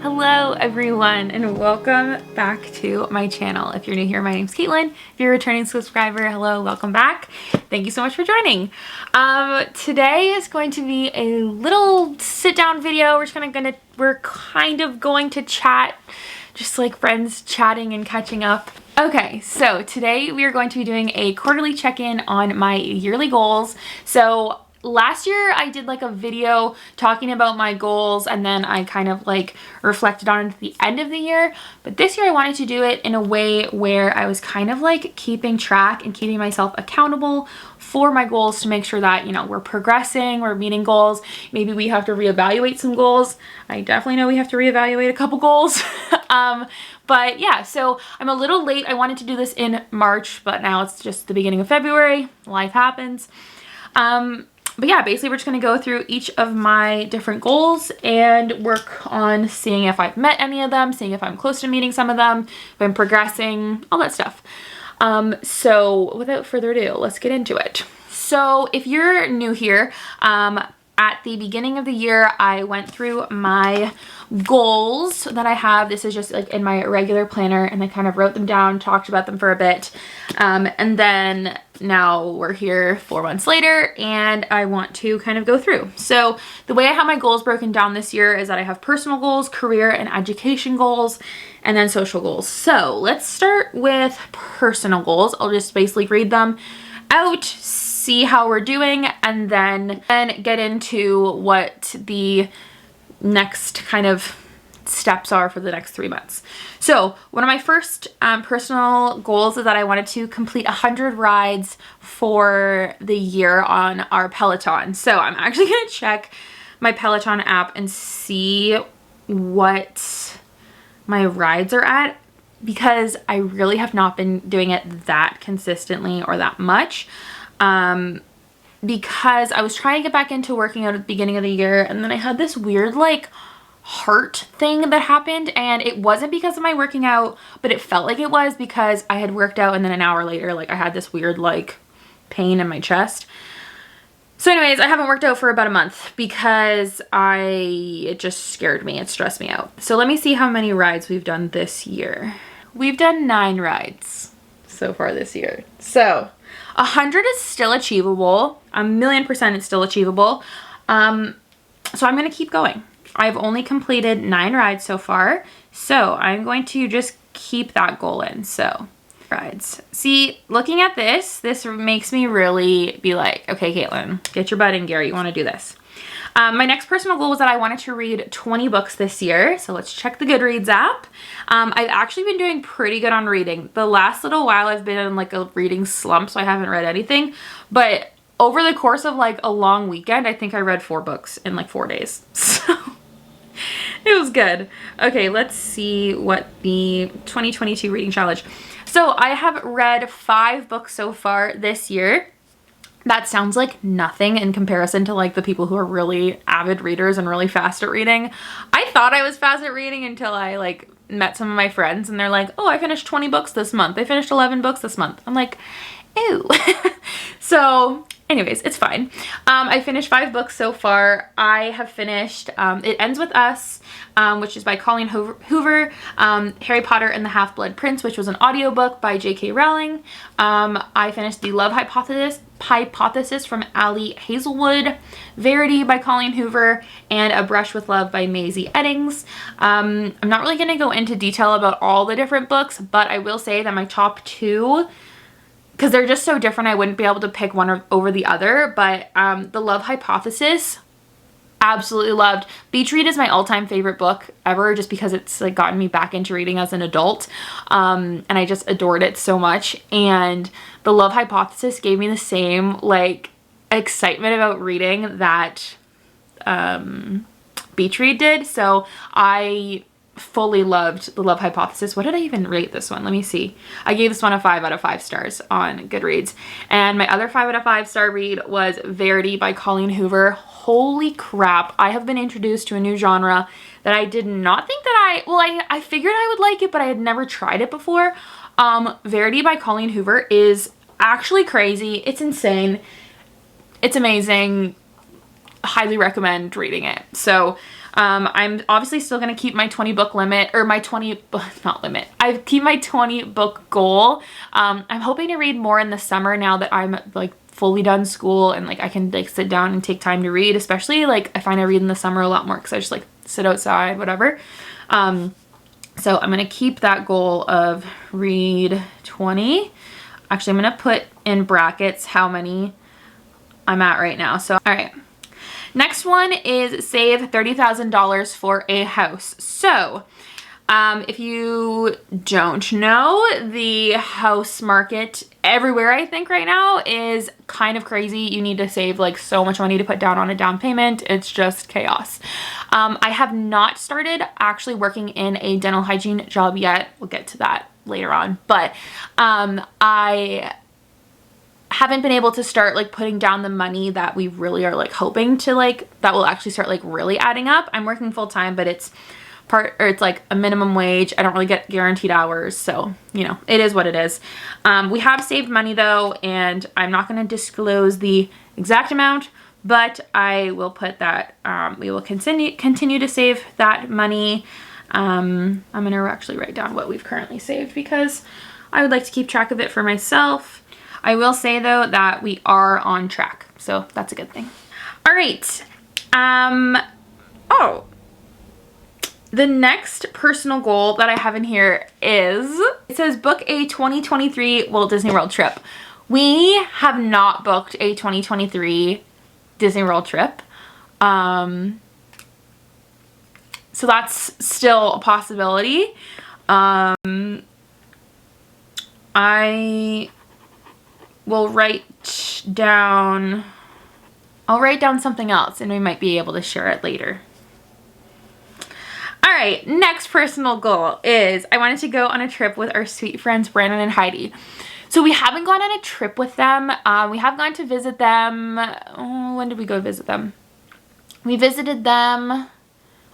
Hello everyone and welcome back to my channel. If you're new here, my name's Caitlin. If you're a returning subscriber, hello, welcome back. Thank you so much for joining. Today is going to be a little sit down video. We're kind of going to chat, just like friends chatting and catching up. Okay, so today we are going to be doing a quarterly check-in on my yearly goals. So last year I did like a video talking about my goals and then I kind of like reflected on it at the end of the year. But this year I wanted to do it in a way where I was kind of like keeping track and keeping myself accountable for my goals to make sure that, you know, we're progressing, we're meeting goals. Maybe we have to reevaluate some goals. I definitely know we have to reevaluate a couple goals. But yeah, so I'm a little late. I wanted to do this in March, but now it's just the beginning of February. Life happens. But yeah, basically we're just going to go through each of my different goals and work on seeing if I've met any of them, seeing if I'm close to meeting some of them, if I'm progressing, all that stuff. So without further ado, let's get into it. So if you're new here, at the beginning of the year, I went through my goals that I have. This is just like in my regular planner and I kind of wrote them down, talked about them for a bit. And then now we're here 4 months later and I want to kind of go through. So the way I have my goals broken down this year is that I have personal goals, career and education goals, and then social goals. So let's start with personal goals. I'll just basically read them out, see how we're doing, and then get into what the next kind of steps are for the next 3 months. So one of my first personal goals is that I wanted to complete 100 rides for the year on our Peloton. So I'm actually gonna check my Peloton app and see what my rides are at, because I really have not been doing it that consistently or that much. Because I was trying to get back into working out at the beginning of the year and then I had this weird like heart thing that happened, and it wasn't because of my working out, but it felt like it was because I had worked out and then an hour later like I had this weird like pain in my chest. So anyways, I haven't worked out for about a month because it just scared me. It stressed me out. So let me see how many rides we've done this year. We've done 9 rides so far this year. So 100 is still achievable. 1,000,000% it's still achievable. So I'm going to keep going. I've only completed 9 rides so far. So I'm going to just keep that goal in. So rides. See, looking at this makes me really be like, okay, Caitlin, get your butt in gear. You want to do this. My next personal goal was that I wanted to read 20 books this year. So let's check the Goodreads app. I've actually been doing pretty good on reading. The last little while I've been in like a reading slump, so I haven't read anything. But over the course of like a long weekend, I think I read 4 books in like 4 days. So it was good. Okay, let's see what the 2022 reading challenge. So I have read 5 books so far this year. That sounds like nothing in comparison to like the people who are really avid readers and really fast at reading. I thought I was fast at reading until I like met some of my friends and they're like, oh, I finished 20 books this month. I finished 11 books this month. I'm like, ew. So anyways, it's fine. I finished 5 books so far. I have finished It Ends With Us, which is by Colleen Hoover, Harry Potter and the Half-Blood Prince, which was an audiobook by J.K. Rowling. I finished The Love Hypothesis from Ali Hazelwood, Verity by Colleen Hoover, and A Brush with Love by Maisie Eddings. I'm not really going to go into detail about all the different books, but I will say that my top 2, because they're just so different, I wouldn't be able to pick one over the other, but The Love Hypothesis, absolutely loved. Beach Read is my all-time favorite book ever, just because it's like gotten me back into reading as an adult, and I just adored it so much. And The Love Hypothesis gave me the same like excitement about reading that Beach Read did. So I fully loved The Love Hypothesis. What did I even rate this one? Let me see. I gave this one a 5 out of 5 stars on Goodreads. And my other 5 out of 5 star read was Verity by Colleen Hoover. Holy crap. I have been introduced to a new genre that I did not think that I figured I would like it, but I had never tried it before. Verity by Colleen Hoover is actually crazy. It's insane. It's amazing. highly recommend reading it. So I'm obviously still going to keep my 20 book limit, or my 20, not limit, I keep my 20 book goal. I'm hoping to read more in the summer now that I'm like fully done school and like I can like sit down and take time to read, especially like I find I read in the summer a lot more because I just like sit outside, whatever. So I'm going to keep that goal of read 20. Actually, I'm going to put in brackets how many I'm at right now. So, all right. Next one is save $30,000 for a house. So, if you don't know, the house market everywhere, I think right now, is kind of crazy. You need to save like so much money to put down on a down payment. It's just chaos. I have not started actually working in a dental hygiene job yet. We'll get to that later on, but I haven't been able to start like putting down the money that we really are like hoping to like, that will actually start like really adding up. I'm working full time, but it's like a minimum wage. I don't really get guaranteed hours. So, you know, it is what it is. We have saved money though, and I'm not going to disclose the exact amount, but I will put that, we will continue to save that money. I'm going to actually write down what we've currently saved because I would like to keep track of it for myself. I will say though that we are on track, so that's a good thing. All right. The next personal goal that I have in here is, it says book a 2023 Walt Disney World trip. We have not booked a 2023 Disney World trip. So that's still a possibility. I will I'll write down something else and we might be able to share it later. All right, next personal goal is I wanted to go on a trip with our sweet friends Brandon and Heidi. So we haven't gone on a trip with them. We have gone to visit them. When did we go visit them? We visited them,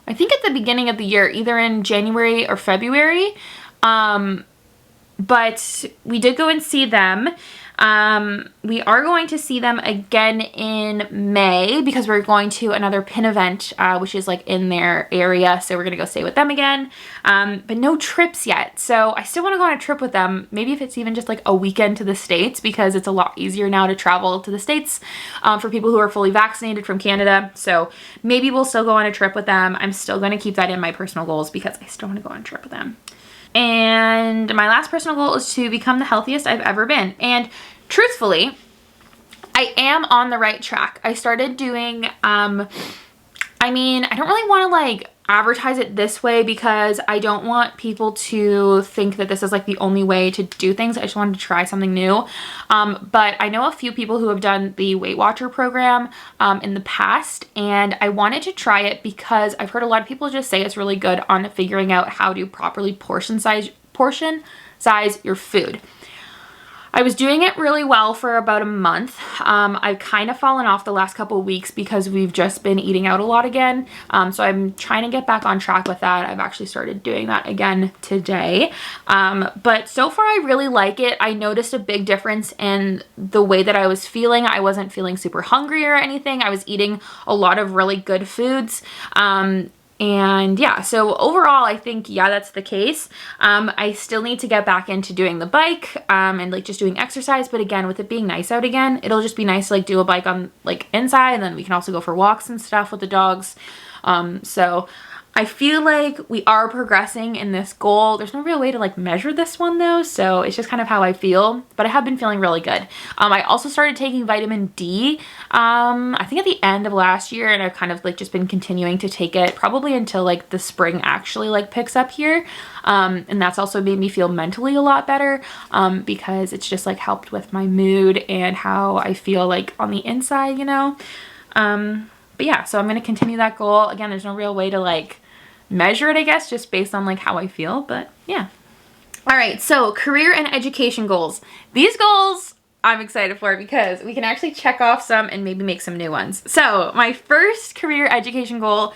I think at the beginning of the year, either in January or February. But we did go and see them. We are going to see them again in May because we're going to another pin event, which is like in their area. So we're going to go stay with them again. But no trips yet. So I still want to go on a trip with them. Maybe if it's even just like a weekend to the States, because it's a lot easier now to travel to the States for people who are fully vaccinated from Canada. So maybe we'll still go on a trip with them. I'm still going to keep that in my personal goals because I still want to go on a trip with them. And my last personal goal is to become the healthiest I've ever been. And truthfully, I am on the right track. I started doing, I mean, I don't really want to like advertise it this way because I don't want people to think that this is like the only way to do things. I just wanted to try something new. But I know a few people who have done the Weight Watcher program in the past, and I wanted to try it because I've heard a lot of people just say it's really good on figuring out how to properly portion size your food. I was doing it really well for about a month. I've kind of fallen off the last couple of weeks because we've just been eating out a lot again. So I'm trying to get back on track with that. I've actually started doing that again today. But so far I really like it. I noticed a big difference in the way that I was feeling. I wasn't feeling super hungry or anything. I was eating a lot of really good foods. And yeah, so overall, I think, yeah, that's the case. I still need to get back into doing the bike and like just doing exercise. But again, with it being nice out again, it'll just be nice to like do a bike on like inside, and then we can also go for walks and stuff with the dogs. So I feel like we are progressing in this goal. There's no real way to like measure this one though, so it's just kind of how I feel, but I have been feeling really good. I also started taking vitamin D, I think at the end of last year, and I've kind of like just been continuing to take it probably until like the spring actually like picks up here. And that's also made me feel mentally a lot better, because it's just like helped with my mood and how I feel like on the inside, you know? But yeah, so I'm going to continue that goal. Again, there's no real way to like measure it, I guess, just based on like how I feel, but yeah. All right, so career and education goals. These goals I'm excited for because we can actually check off some and maybe make some new ones. So my first career education goal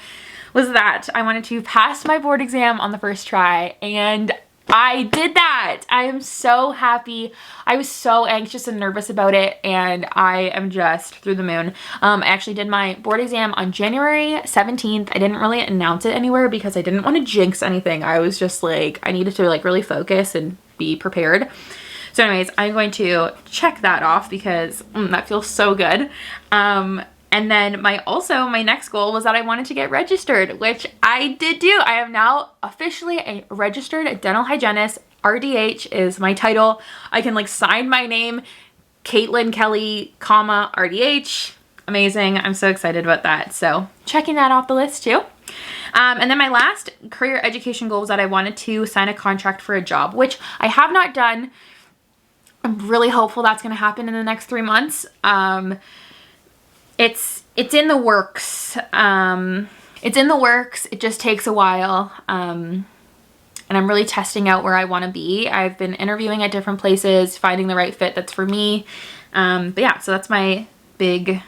was that I wanted to pass my board exam on the first try, and I did that. I am so happy. I was so anxious and nervous about it, and I am just through the moon. I actually did my board exam on January 17th. I didn't really announce it anywhere because I didn't want to jinx anything. I was just like, I needed to like really focus and be prepared. So anyways, I'm going to check that off because that feels so good. And then my next goal was that I wanted to get registered, which I did do. I am now officially a registered dental hygienist. RDH is my title. I can like sign my name, Katelyn Kelly, comma, RDH. Amazing. I'm so excited about that. So checking that off the list too. And then my last career education goal was that I wanted to sign a contract for a job, which I have not done. I'm really hopeful that's going to happen in the next 3 months. It's in the works. It's in the works. It just takes a while. And I'm really testing out where I want to be. I've been interviewing at different places, finding the right fit that's for me. But yeah, so that's my big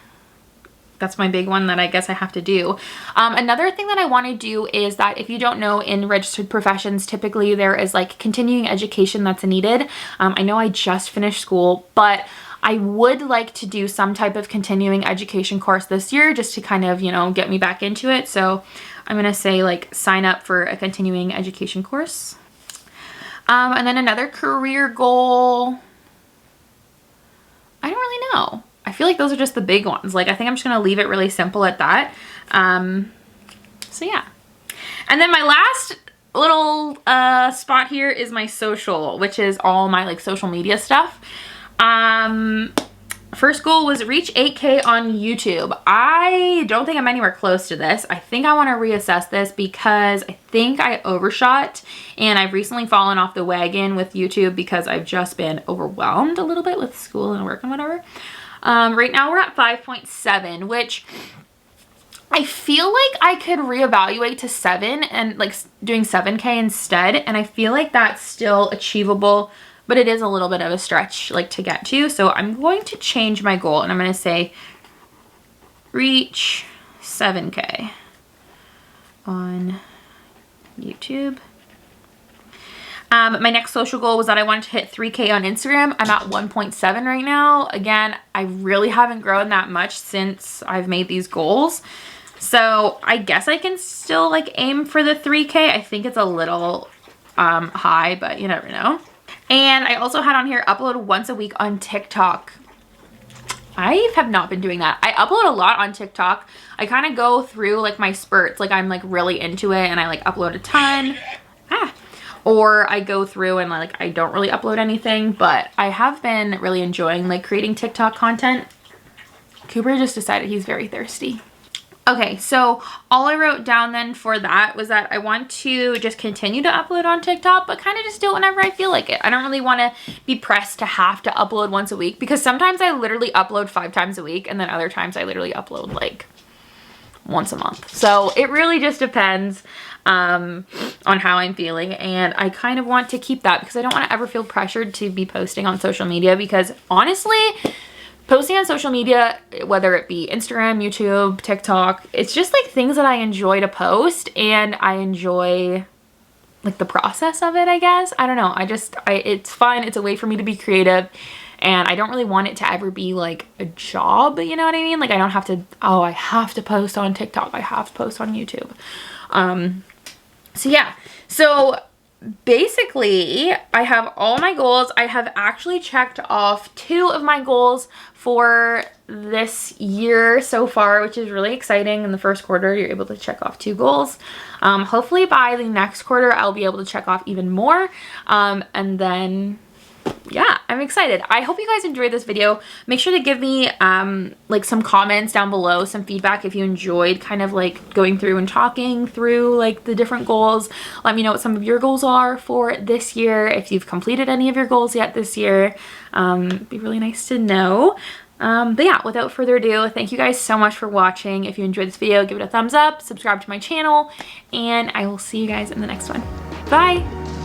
one that I guess I have to do. Another thing that I want to do is that if you don't know, in registered professions, typically there is like continuing education that's needed. I know I just finished school, but I would like to do some type of continuing education course this year just to kind of, you know, get me back into it. So I'm going to say like sign up for a continuing education course. And then another career goal, I don't really know. I feel like those are just the big ones. Like, I think I'm just going to leave it really simple at that. So yeah. And then my last little spot here is my social, which is all my like social media stuff. First goal was reach 8K on YouTube. I don't think I'm anywhere close to this. I think I want to reassess this because I think I overshot, and I've recently fallen off the wagon with YouTube because I've just been overwhelmed a little bit with school and work and whatever. Right now we're at 5.7, which I feel like I could reevaluate to 7 and like doing 7K instead. And I feel like that's still achievable, but it is a little bit of a stretch like to get to. So I'm going to change my goal and I'm going to say reach 7K on YouTube. My next social goal was that I wanted to hit 3K on Instagram. I'm at 1.7 right now. Again, I really haven't grown that much since I've made these goals. So I guess I can still like aim for the 3K. I think it's a little high, but you never know. And I also had on here upload once a week on TikTok. I have not been doing that. I upload a lot on TikTok. I kind of go through like my spurts. Like I'm like really into it and I like upload a ton. Or I go through and like I don't really upload anything, but I have been really enjoying like creating TikTok content. Cooper just decided he's very thirsty. Okay, so all I wrote down then for that was that I want to just continue to upload on TikTok, but kind of just do it whenever I feel like it. I don't really want to be pressed to have to upload once a week because sometimes I literally upload 5 times a week and then other times I literally upload like once a month. So it really just depends on how I'm feeling, and I kind of want to keep that because I don't want to ever feel pressured to be posting on social media, because honestly, posting on social media, whether it be Instagram, YouTube, TikTok, it's just like things that I enjoy to post, and I enjoy like the process of it, I guess. I don't know. It's fun. It's a way for me to be creative, and I don't really want it to ever be like a job, you know what I mean? Like I don't have to, oh, I have to post on TikTok. I have to post on YouTube. So yeah, so basically I have all my goals. I have actually checked off 2 of my goals for this year so far, which is really exciting. In the first quarter, you're able to check off 2 goals. Hopefully by the next quarter, I'll be able to check off even more. And then yeah, I'm excited. I hope you guys enjoyed this video. Make sure to give me like some comments down below, some feedback if you enjoyed kind of like going through and talking through like the different goals. Let me know what some of your goals are for this year, if you've completed any of your goals yet this year. It'd be really nice to know. But yeah, without further ado, thank you guys so much for watching. If you enjoyed this video, give it a thumbs up, subscribe to my channel, and I will see you guys in the next one. Bye!